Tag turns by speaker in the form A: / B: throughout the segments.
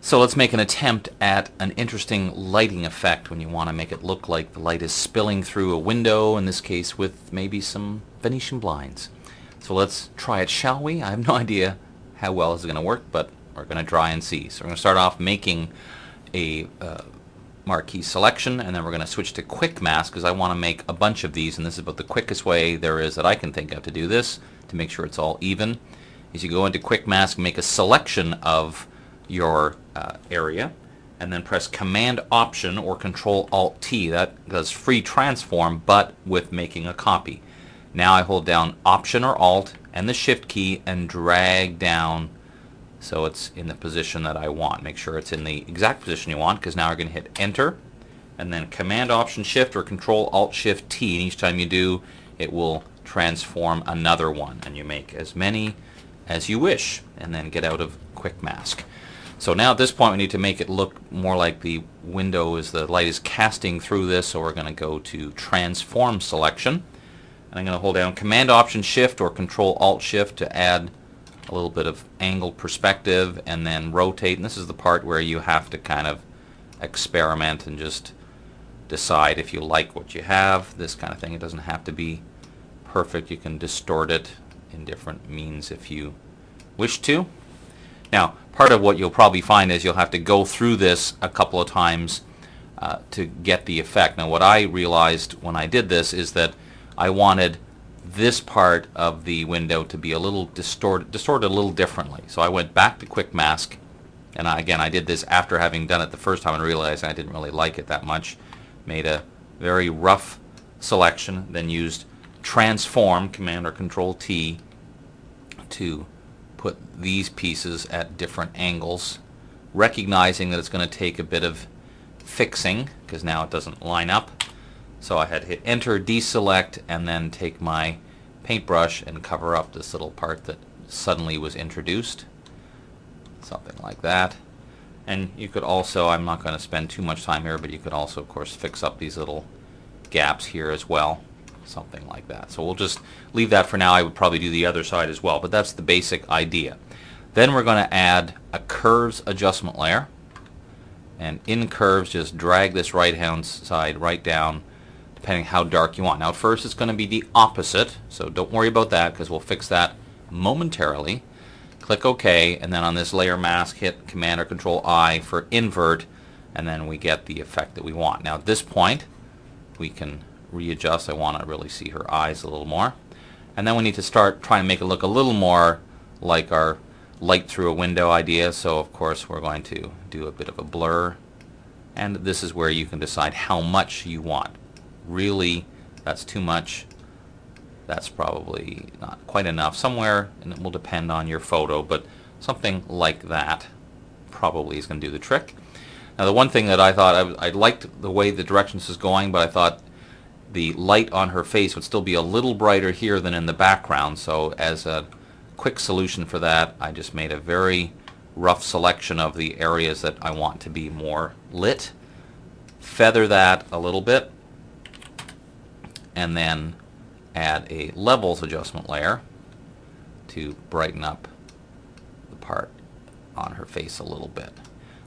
A: So let's make an attempt at an interesting lighting effect when you want to make it look like the light is spilling through a window, in this case with maybe some Venetian blinds. So let's try it, shall we? I have no idea how well this is going to work, but we're going to try and see. So we're going to start off making a marquee selection, and then we're going to switch to quick mask because I want to make a bunch of these, and this is about the quickest way there is that I can think of to do this, to make sure it's all even. Is you go into quick mask, make a selection of your area, and then press Command Option or Control Alt T. That does free transform, but with making a copy. Now I hold down Option or Alt and the Shift key and drag down so it's in the position that I want. Make sure it's in the exact position you want, because now we're going to hit Enter, and then Command Option Shift or Control Alt Shift T, and each time you do, it will transform another one, and you make as many as you wish, and then get out of quick mask. So now at this point we need to make it look more like the window as the light is casting through this, so we're going to go to Transform Selection, and I'm going to hold down Command Option Shift or Control Alt Shift to add a little bit of angled perspective, and then rotate, and this is the part where you have to kind of experiment and just decide if you like what you have, this kind of thing. It doesn't have to be perfect. You can distort it in different means if you wish to. Now, part of what you'll probably find is you'll have to go through this a couple of times to get the effect. Now, what I realized when I did this is that I wanted this part of the window to be a little distorted a little differently. So I went back to quick mask, and again I did this after having done it the first time and realized I didn't really like it that much. Made a very rough selection, then used Transform, Command or Control T, to put these pieces at different angles, recognizing that it's going to take a bit of fixing because now it doesn't line up. So I had to hit Enter, deselect, and then take my paintbrush and cover up this little part that suddenly was introduced. Something like that. And you could also, I'm not going to spend too much time here, but you could also, of course, fix up these little gaps here as well. Something like that. So we'll just leave that for now. I would probably do the other side as well, but that's the basic idea. Then we're going to add a curves adjustment layer. And in curves, just drag this right-hand side right down, depending how dark you want. Now at first it's going to be the opposite, so don't worry about that because we'll fix that momentarily. Click OK, and then on this layer mask hit Command or Control I for invert, and then we get the effect that we want. Now at this point we can readjust. I want to really see her eyes a little more, and then we need to start trying to make it look a little more like our light through a window idea. So of course we're going to do a bit of a blur, and this is where you can decide how much you want. Really, that's too much. That's probably not quite enough. Somewhere, and it will depend on your photo, but something like that probably is going to do the trick. Now the one thing that I thought, I liked the way the direction this is going, but I thought the light on her face would still be a little brighter here than in the background. So as a quick solution for that, I just made a very rough selection of the areas that I want to be more lit. Feather that a little bit, and then add a levels adjustment layer to brighten up the part on her face a little bit.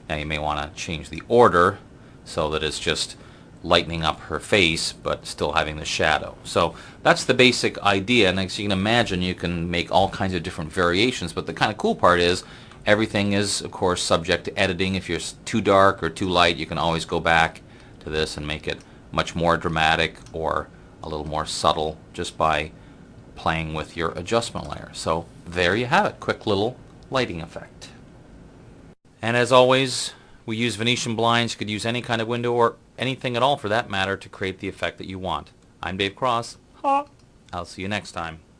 A: Now you may want to change the order so that it's just lightening up her face but still having the shadow. So that's the basic idea, and as you can imagine you can make all kinds of different variations, but the kind of cool part is everything is of course subject to editing. If you're too dark or too light, you can always go back to this and make it much more dramatic or a little more subtle just by playing with your adjustment layer. So there you have it, quick little lighting effect. And as always, we use Venetian blinds. You could use any kind of window or anything at all for that matter to create the effect that you want. I'm Dave Cross. I'll see you next time.